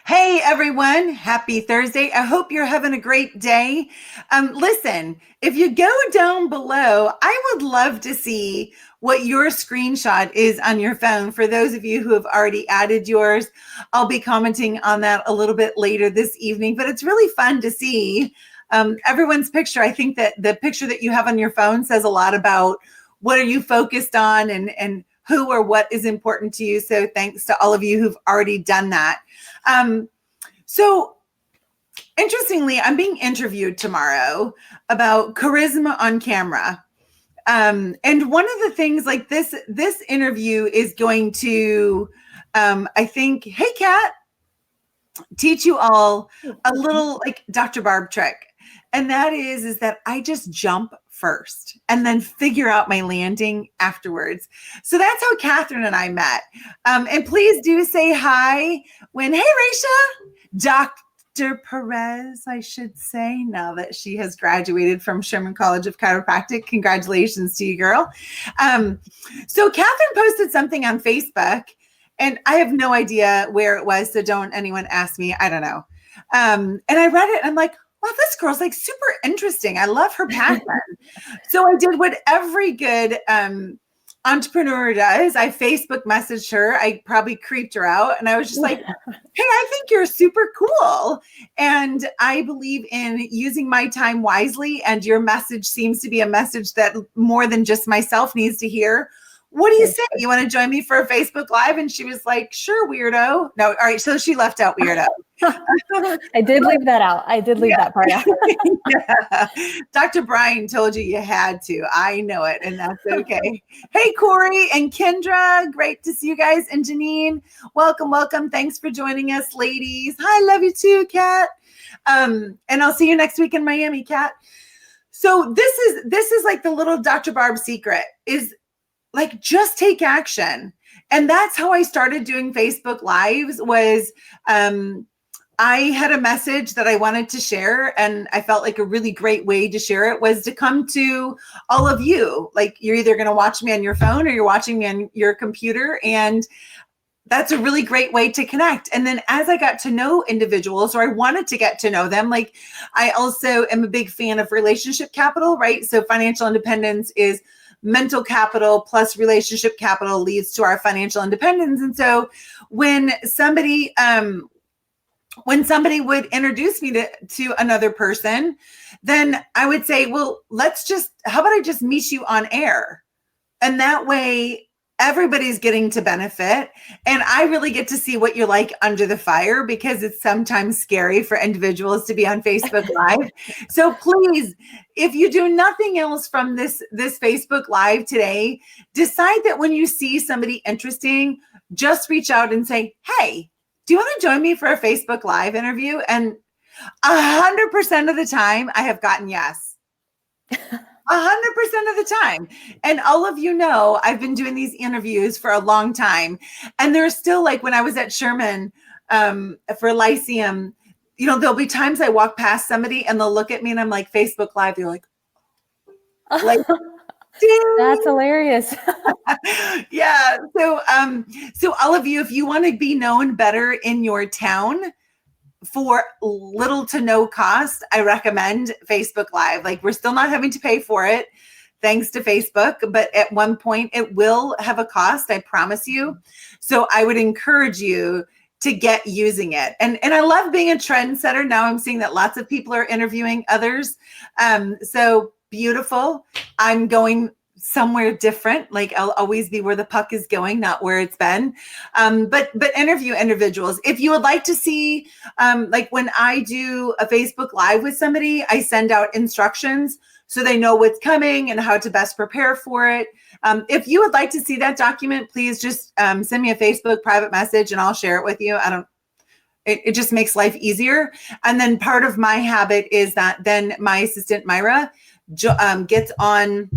Hey everyone, happy Thursday. I hope you're having a great day. Listen, if you go down below, I would love to see what your screenshot is on your phone. For those of you who have already added yours, I'll be commenting on that a little bit later this evening, but it's really fun to see everyone's picture. I think that the picture that you have on your phone says a lot about what are you focused on and who or what is important to you. So thanks to all of you who've already done that. So interestingly, I'm being interviewed tomorrow about charisma on camera. And one of the things like this interview is going to, I think, hey, Kat, teach you all a little like Dr. Barb trick. And that is that I just jump first and then figure out my landing afterwards. So that's how Kathryn and I met. And please do say hi when, hey, Raisha, Dr. Perez, I should say, now that she has graduated from Sherman College of Chiropractic. Congratulations to you, girl. So Kathryn posted something on Facebook, and I have no idea where it was, so don't anyone ask me. I don't know. And I read it, and I'm like, wow, this girl's like super interesting. I love her passion. So I did what every good entrepreneur does. I Facebook messaged her. I probably creeped her out. And I was just like, hey, I think you're super cool. And I believe in using my time wisely. And your message seems to be a message that more than just myself needs to hear. What do you say? You want to join me for a Facebook Live? And she was like, sure, weirdo. No, all right. So she left out weirdo. I did leave that out. I did leave that part out. Yeah. Dr. Brian told you you had to. I know it, and that's okay. Hey, Corey and Kendra. Great to see you guys. And Janine, welcome, welcome. Thanks for joining us, ladies. Hi, love you too, Kat. And I'll see you next week in Miami, Kat. So this is like the little Dr. Barb secret is like, just take action. And that's how I started doing Facebook Lives was, I had a message that I wanted to share, and I felt like a really great way to share it was to come to all of you. Like, you're either going to watch me on your phone or you're watching me on your computer, and that's a really great way to connect. And then as I got to know individuals, or I wanted to get to know them, like I also am a big fan of relationship capital, right? So financial independence is mental capital plus relationship capital leads to our financial independence. And so when somebody would introduce me to another person, then I would say, well, how about I just meet you on air? And that way everybody's getting to benefit. And I really get to see what you're like under the fire, because it's sometimes scary for individuals to be on Facebook Live. So please, if you do nothing else from this Facebook Live today, decide that when you see somebody interesting, just reach out and say, hey, do you want to join me for a Facebook Live interview? And 100% of the time I have gotten yes. 100% of the time. And all of you know, I've been doing these interviews for a long time. And there's still, like, when I was at Sherman for Lyceum, there'll be times I walk past somebody and they'll look at me and I'm like, Facebook Live. They're like, that's hilarious. Yeah. So all of you, if you want to be known better in your town for little to no cost, I recommend Facebook Live. Like, we're still not having to pay for it, thanks to Facebook, but at one point it will have a cost, I promise you. So I would encourage you to get using it. And I love being a trendsetter. Now I'm seeing that lots of people are interviewing others. So beautiful. I'm going somewhere different. Like, I'll always be where the puck is going, not where it's been. But interview individuals. If you would like to see, like when I do a Facebook Live with somebody, I send out instructions so they know what's coming and how to best prepare for it. If you would like to see that document, please just send me a Facebook private message and I'll share it with you. It just makes life easier. And then part of my habit is that then my assistant Myra gets on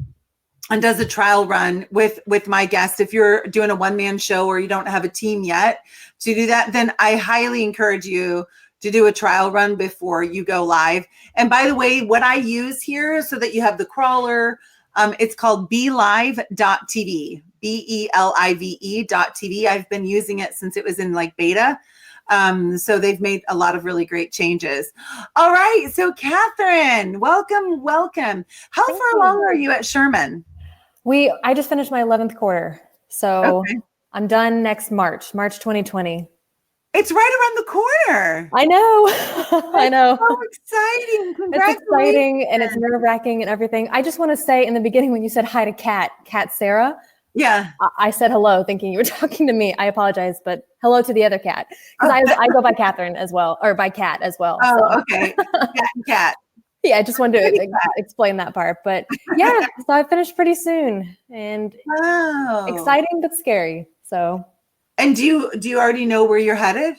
and does a trial run with my guest. If you're doing a one-man show or you don't have a team yet to do that, then I highly encourage you to do a trial run before you go live. And by the way, what I use here so that you have the crawler, it's called belive.tv, BELIVE.tv. I've been using it since it was in like beta. So they've made a lot of really great changes. All right. So Kathryn, welcome. How Thank far you. along are you at Sherman? I just finished my 11th quarter. So Okay. I'm done next March 2020. It's right around the corner. I know. I know. So exciting. It's Congratulations. exciting and it's nerve-wracking and everything. I just want to say in the beginning when you said hi to Cat Sarah, Yeah. I said hello thinking you were talking to me. I apologize, but hello to the other cat. Because I go by Kathryn as well, or by Cat as well. Oh, So. okay. Cat. Yeah, I just wanted to explain that part. But yeah, so I finished pretty soon and Wow. exciting but scary. So. And do you already know where you're headed?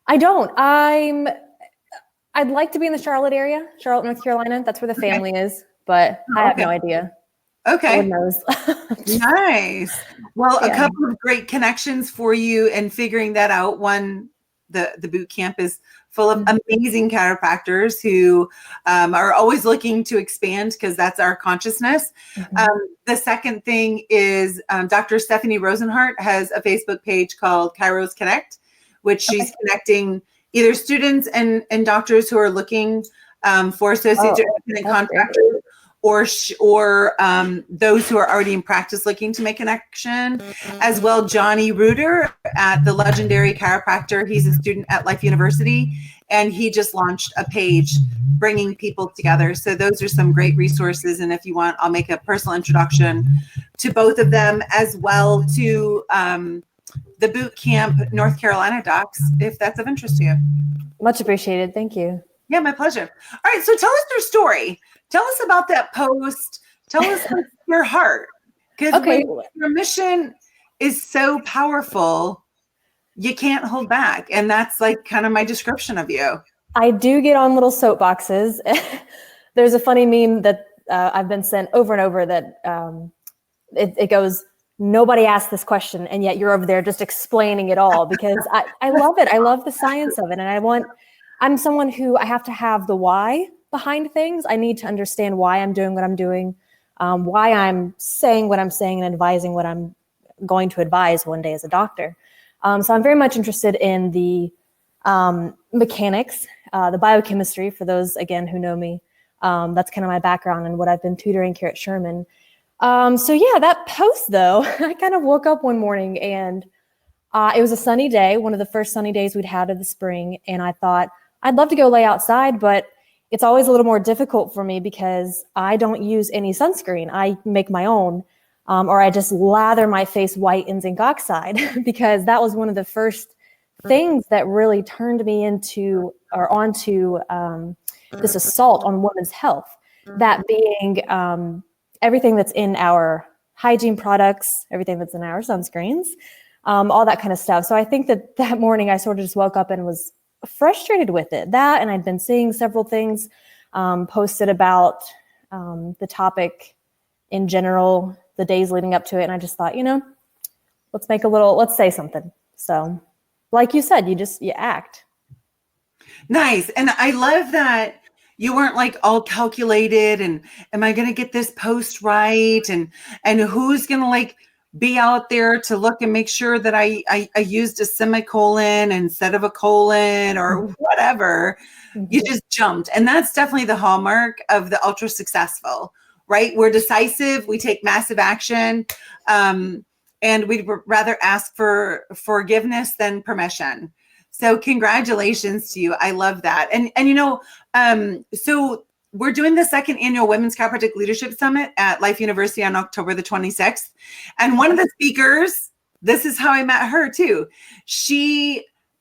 I don't. I'd like to be in the Charlotte area, Charlotte, North Carolina. That's where the family is, but I have no idea. Okay. Lord knows. Nice. Well, a Yeah. couple of great connections for you and figuring that out. One, the boot camp is full of amazing chiropractors who are always looking to expand because that's our consciousness. The second thing is Dr. Stephanie Rosenhart has a Facebook page called Chiros Connect, which she's connecting either students and doctors who are looking for associates or independent contractors, or those who are already in practice looking to make a connection. As well, Johnny Reuter at the legendary chiropractor. He's a student at Life University, and he just launched a page bringing people together. So those are some great resources. And if you want, I'll make a personal introduction to both of them, as well to the boot camp North Carolina docs, if that's of interest to you. Much appreciated. Thank you. Yeah, my pleasure. All right, so tell us your story. Tell us about that post. Tell us your heart. Because your mission is so powerful, you can't hold back. And that's like kind of my description of you. I do get on little soapboxes. There's a funny meme that I've been sent over and over that it goes, nobody asked this question, and yet you're over there just explaining it all, because I love it. I love the science of it. And I'm someone who I have to have the why behind things. I need to understand why I'm doing what I'm doing, why I'm saying what I'm saying and advising what I'm going to advise one day as a doctor. So I'm very much interested in the mechanics, the biochemistry, for those, again, who know me. That's kind of my background and what I've been tutoring here at Sherman. So yeah, that post though, I kind of woke up one morning and it was a sunny day, one of the first sunny days we'd had of the spring. And I thought, I'd love to go lay outside, but it's always a little more difficult for me because I don't use any sunscreen. I make my own, or I just lather my face white in zinc oxide because that was one of the first things that really turned me onto this assault on women's health. That being everything that's in our hygiene products, everything that's in our sunscreens, all that kind of stuff. So I think that morning I sort of just woke up and was frustrated with it. That, and I'd been seeing several things posted about the topic in general, the days leading up to it. And I just thought, let's say something. So like you said, you act. Nice. And I love that you weren't like all calculated and am I going to get this post right? And who's going to like be out there to look and make sure that I used a semicolon instead of a colon or whatever. You just jumped. And that's definitely the hallmark of the ultra successful, right? We're decisive. We take massive action. And we'd rather ask for forgiveness than permission. So congratulations to you. I love that. And so we're doing the second annual Women's Chiropractic Leadership Summit at Life University on October the 26th. And one of the speakers, this is how I met her too.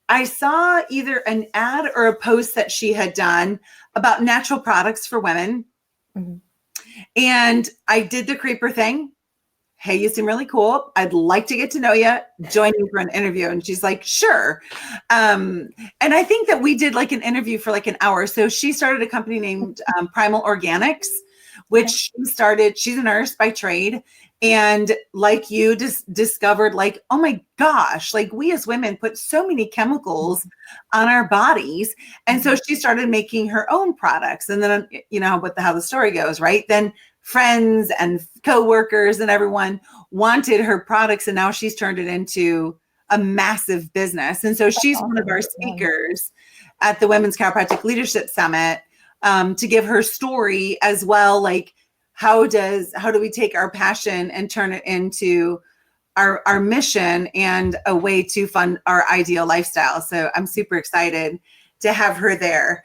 I saw either an ad or a post that she had done about natural products for women. Mm-hmm. And I did the creeper thing. Hey, you seem really cool. I'd like to get to know you. Join me for an interview. And she's like, sure. And I think that we did like an interview for like an hour. So she started a company named Primal Organics, which she's a nurse by trade. And like you just discovered like, oh my gosh, like we as women put so many chemicals on our bodies. And so she started making her own products. And then, how the story goes, right? Then friends and coworkers and everyone wanted her products. And now she's turned it into a massive business. And so she's one of our speakers at the Women's Chiropractic Leadership Summit, to give her story as well. Like, how do we take our passion and turn it into our mission and a way to fund our ideal lifestyle. So I'm super excited to have her there.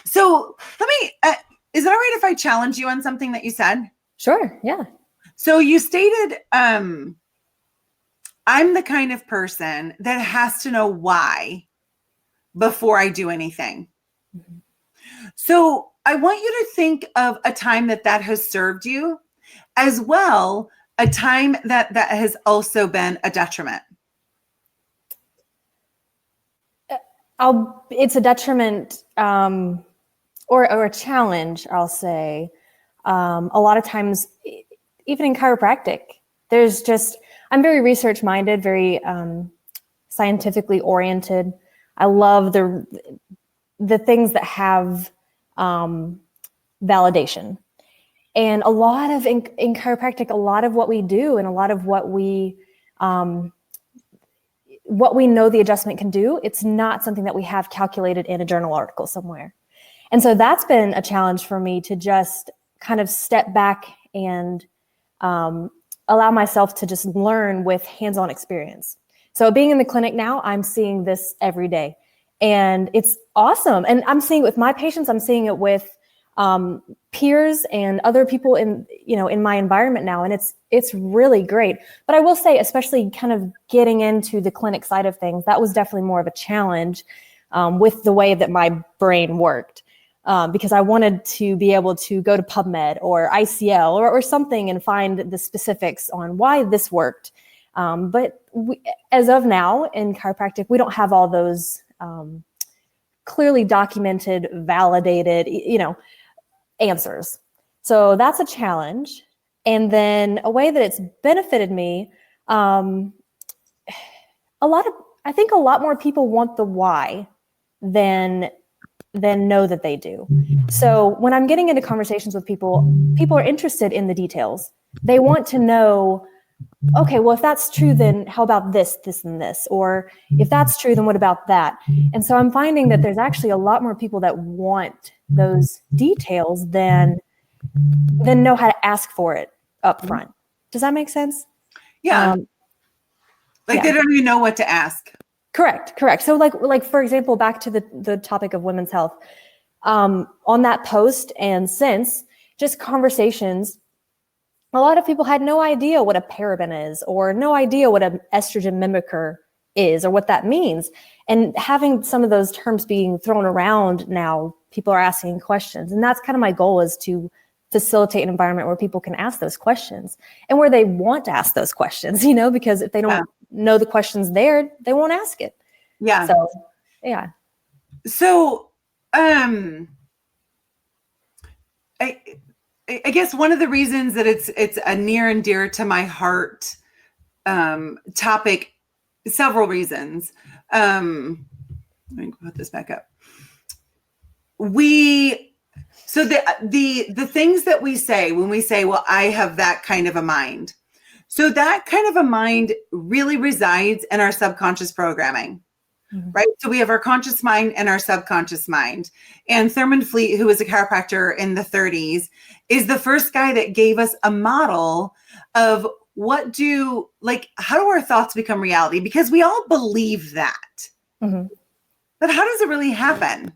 So let me, is it all right if I challenge you on something that you said? Sure. Yeah. So you stated, I'm the kind of person that has to know why before I do anything. Mm-hmm. So I want you to think of a time that has served you, as well a time that has also been a detriment. It's a detriment, or a challenge, I'll say. A lot of times, even in chiropractic, I'm very research minded, very scientifically oriented. I love the things that have validation. And a lot of, in chiropractic, a lot of what we do and a lot of what we know the adjustment can do, it's not something that we have calculated in a journal article somewhere. And so that's been a challenge for me, to just kind of step back and allow myself to just learn with hands-on experience. So being in the clinic now, I'm seeing this every day, and it's awesome. And I'm seeing it with my patients. I'm seeing it with peers and other people in my environment now. And it's really great. But I will say, especially kind of getting into the clinic side of things, that was definitely more of a challenge with the way that my brain worked. Because I wanted to be able to go to PubMed or ICL or something and find the specifics on why this worked. But as of now in chiropractic, we don't have all those clearly documented, validated, answers. So that's a challenge. And then a way that it's benefited me, I think a lot more people want the why than know that they do. So when I'm getting into conversations with people are interested in the details. They want to know, okay, well, if that's true, then how about this, this, and this? Or if that's true, then what about that? And so I'm finding that there's actually a lot more people that want those details than know how to ask for it up front. Does that make sense? Yeah. They don't even know what to ask. Correct. So like for example, back to the topic of women's health, on that post and since, just conversations, a lot of people had no idea what a paraben is, or no idea what an estrogen mimicker is, or what that means. And having some of those terms being thrown around now, people are asking questions. And that's kind of my goal, is to facilitate an environment where people can ask those questions and where they want to ask those questions, because if they don't know the questions there, they won't ask it. Yeah. So, yeah. So, I guess one of the reasons that it's a near and dear to my heart topic, several reasons. Let me put this back up. So the things that we say when we say, well, I have that kind of a mind. So that kind of a mind really resides in our subconscious programming. Mm-hmm. Right. So we have our conscious mind and our subconscious mind. And Thurman Fleet, who was a chiropractor in the 30s, is the first guy that gave us a model of how do our thoughts become reality? Because we all believe that. Mm-hmm. But how does it really happen?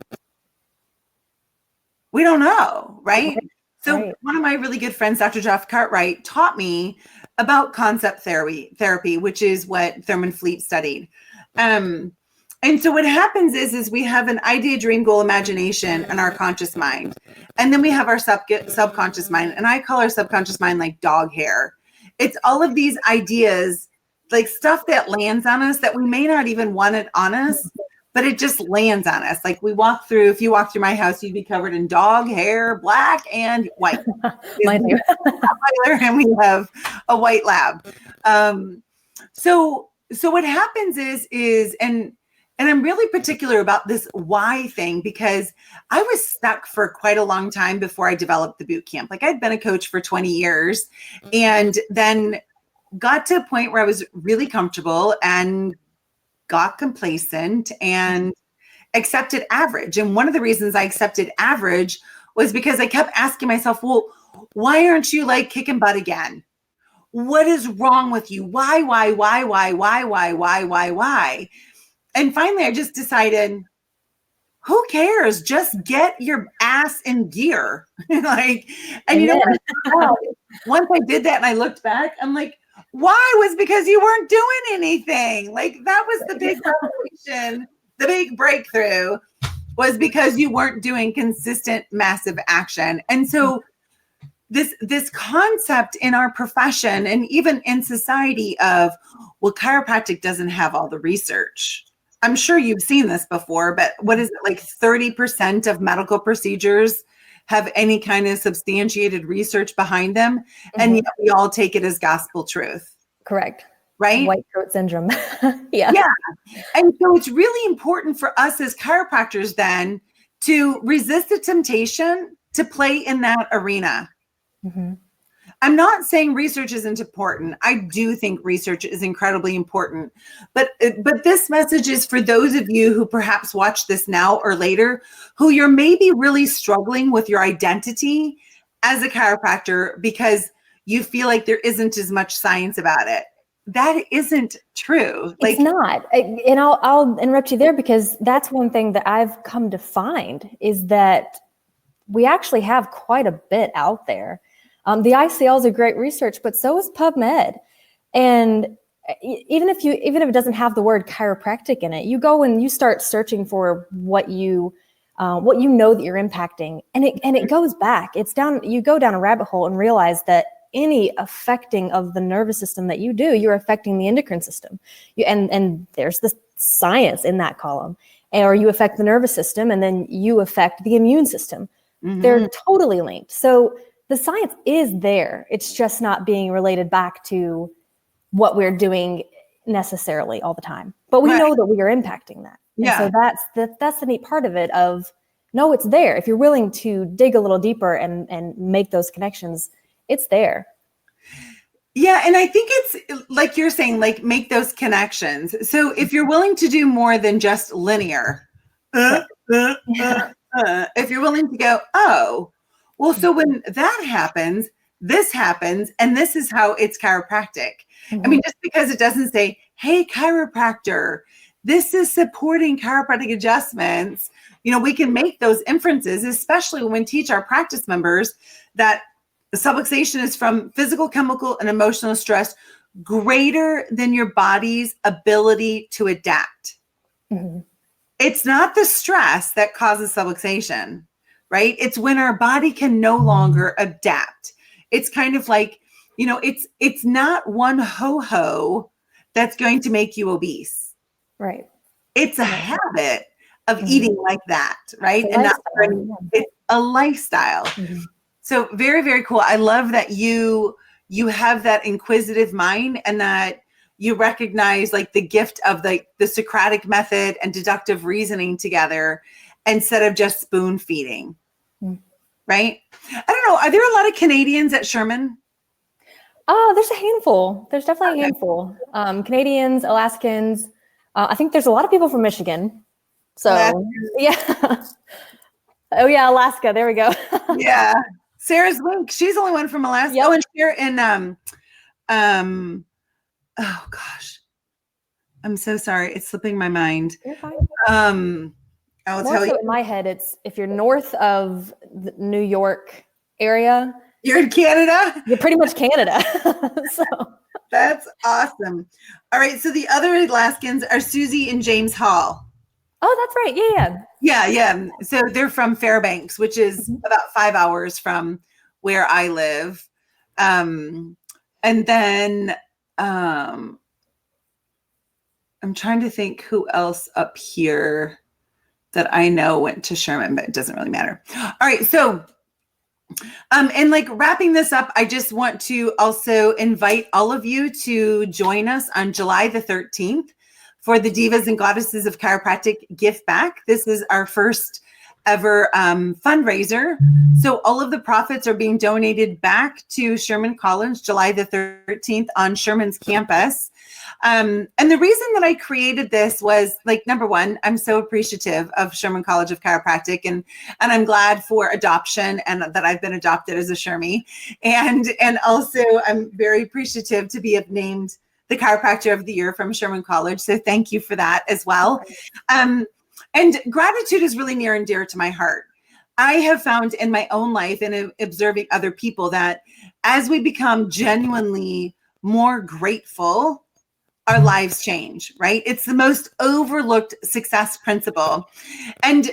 We don't know. Right. So one of my really good friends, Dr. Jeff Cartwright, taught me about concept therapy, which is what Thurman Fleet studied. And so what happens is we have an idea, dream, goal, imagination in our conscious mind. And then we have our subconscious mind. And I call our subconscious mind like dog hair. It's all of these ideas, like stuff that lands on us that we may not even want it on us, but it just lands on us. Like if you walk through my house, you'd be covered in dog hair, black and white. And we have a white lab. So what happens is, and I'm really particular about this why thing, because I was stuck for quite a long time before I developed the boot camp. Like I'd been a coach for 20 years. And then got to a point where I was really comfortable and got complacent and accepted average. And one of the reasons I accepted average was because I kept asking myself, well, why aren't you like kicking butt again? What is wrong with you? Why? And finally, I just decided, who cares? Just get your ass in gear. Like, and you know what? Once I did that and I looked back, I'm like, why? Was because you weren't doing anything. Like, that was the big revelation, the big breakthrough was because you weren't doing consistent, massive action. And so this concept in our profession and even in society of, well, chiropractic doesn't have all the research. I'm sure you've seen this before, but what is it, like 30% of medical procedures have any kind of substantiated research behind them? Mm-hmm. And yet we all take it as gospel truth. Correct. Right? White coat syndrome. Yeah. And so it's really important for us as chiropractors then to resist the temptation to play in that arena. Mm-hmm. I'm not saying research isn't important. I do think research is incredibly important. But this message is for those of you who perhaps watch this now or later, who you're maybe really struggling with your identity as a chiropractor because you feel like there isn't as much science about it. That isn't true. It's not. And I'll interrupt you there because that's one thing that I've come to find is that we actually have quite a bit out there. The ICL is a great research, but so is PubMed. And even if it doesn't have the word chiropractic in it, you go and you start searching for what you know that you're impacting, and it goes back. You go down a rabbit hole and realize that any affecting of the nervous system that you do, you're affecting the endocrine system. And there's the science in that column. Or you affect the nervous system, and then you affect the immune system. Mm-hmm. They're totally linked. So the science is there. It's just not being related back to what we're doing necessarily all the time. But we know that we are impacting that. And so that's the neat part of it of, no, it's there. If you're willing to dig a little deeper and make those connections, it's there. Yeah. And I think it's like you're saying, like make those connections. So if you're willing to do more than just linear, if you're willing to go, oh, well, so when that happens, this happens, and this is how it's chiropractic. Mm-hmm. I mean, just because it doesn't say, hey, chiropractor, this is supporting chiropractic adjustments, we can make those inferences, especially when we teach our practice members that the subluxation is from physical, chemical, and emotional stress greater than your body's ability to adapt. Mm-hmm. It's not the stress that causes subluxation. Right? It's when our body can no longer adapt. It's kind of like, it's not one ho-ho that's going to make you obese. Right. It's a habit of eating like that, right? And it's a lifestyle. Mm-hmm. So very, very cool. I love that you have that inquisitive mind and that you recognize like the gift of the Socratic method and deductive reasoning together instead of just spoon feeding. Right? I don't know. Are there a lot of Canadians at Sherman? Oh, there's a handful. There's definitely a handful. Canadians, Alaskans. I think there's a lot of people from Michigan. So yeah. Oh yeah, Alaska. There we go. Yeah. Sarah's Link. She's the only one from Alaska. Yep. Oh, and Sharon oh gosh. I'm so sorry. It's slipping my mind. You're fine. I'll tell you. In my head, it's if you're north of the New York area, you're in Canada. You're pretty much Canada. So that's awesome. All right, so the other Alaskans are Susie and James Hall. Oh, that's right. Yeah. So they're from Fairbanks, which is about 5 hours from where I live. And then I'm trying to think who else up here that I know went to Sherman, but it doesn't really matter. All right. So, and like wrapping this up, I just want to also invite all of you to join us on July the 13th for the Divas and Goddesses of Chiropractic Gift Back. This is our first ever fundraiser. So all of the profits are being donated back to Sherman College, July the 13th on Sherman's campus. And the reason that I created this was, like, number one, I'm so appreciative of Sherman College of Chiropractic, and I'm glad for adoption and that I've been adopted as a Shermie. And also I'm very appreciative to be named the Chiropractor of the Year from Sherman College. So thank you for that as well. And gratitude is really near and dear to my heart. I have found in my own life and observing other people that as we become genuinely more grateful, our lives change, right? It's the most overlooked success principle. And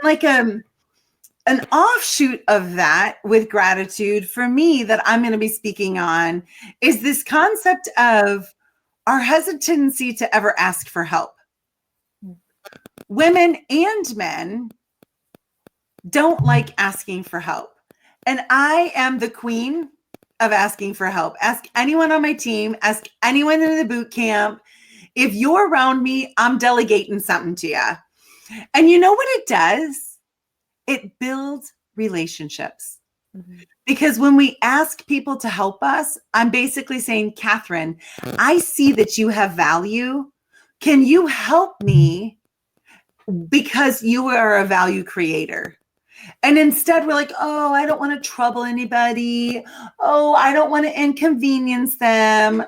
like an offshoot of that with gratitude for me that I'm going to be speaking on is this concept of our hesitancy to ever ask for help. Women and men don't like asking for help. And I am the queen of asking for help. Ask anyone on my team, ask anyone in the boot camp. If you're around me, I'm delegating something to you. And you know what it does? It builds relationships. Mm-hmm. Because when we ask people to help us, I'm basically saying, Kathryn, I see that you have value. Can you help me? Because you are a value creator. And instead we're like, oh, I don't want to trouble anybody. Oh, I don't want to inconvenience them.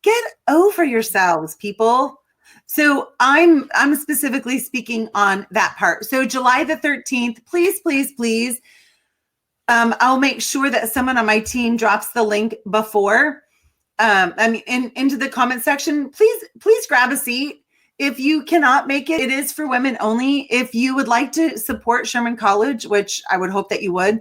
Get over yourselves, people. So I'm specifically speaking on that part. So July the 13th, please, please, please. I'll make sure that someone on my team drops the link before. Into the comment section. Please grab a seat. If you cannot make it, it is for women only. If you would like to support Sherman College, which I would hope that you would,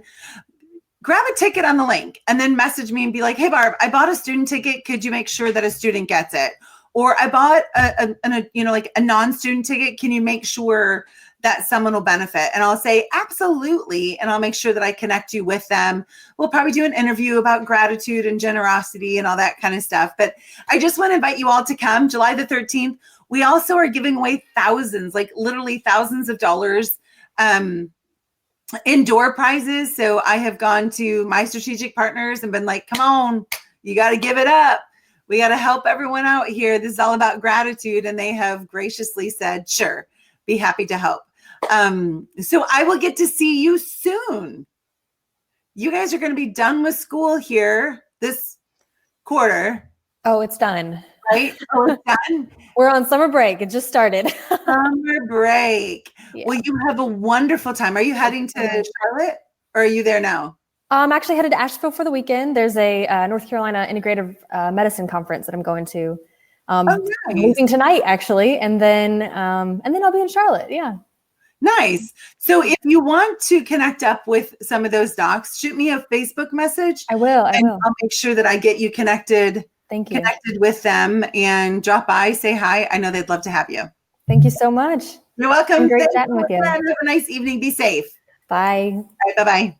grab a ticket on the link and then message me and be like, hey, Barb, I bought a student ticket. Could you make sure that a student gets it? Or I bought a non-student ticket. Can you make sure that someone will benefit? And I'll say, absolutely. And I'll make sure that I connect you with them. We'll probably do an interview about gratitude and generosity and all that kind of stuff. But I just want to invite you all to come July the 13th. We also are giving away thousands, like literally thousands of dollars in door prizes. So I have gone to my strategic partners and been like, come on, you got to give it up. We got to help everyone out here. This is all about gratitude. And they have graciously said, sure, be happy to help. So I will get to see you soon. You guys are going to be done with school here this quarter. Oh, it's done. Right? Oh, it's done. We're on summer break. It just started. Summer break. Yeah. Well, you have a wonderful time. Are you heading to Charlotte or are you there now? I'm actually headed to Asheville for the weekend. There's a North Carolina Integrative Medicine Conference that I'm going to. Nice. Moving tonight, actually, and then I'll be in Charlotte. Yeah. Nice. So if you want to connect up with some of those docs, shoot me a Facebook message. I will. I'll make sure that I get you connected. Thank you. Connected with them and drop by, say hi. I know they'd love to have you. Thank you so much. You're welcome. Great chatting with you. Have a nice evening. Be safe. Bye. Bye-bye.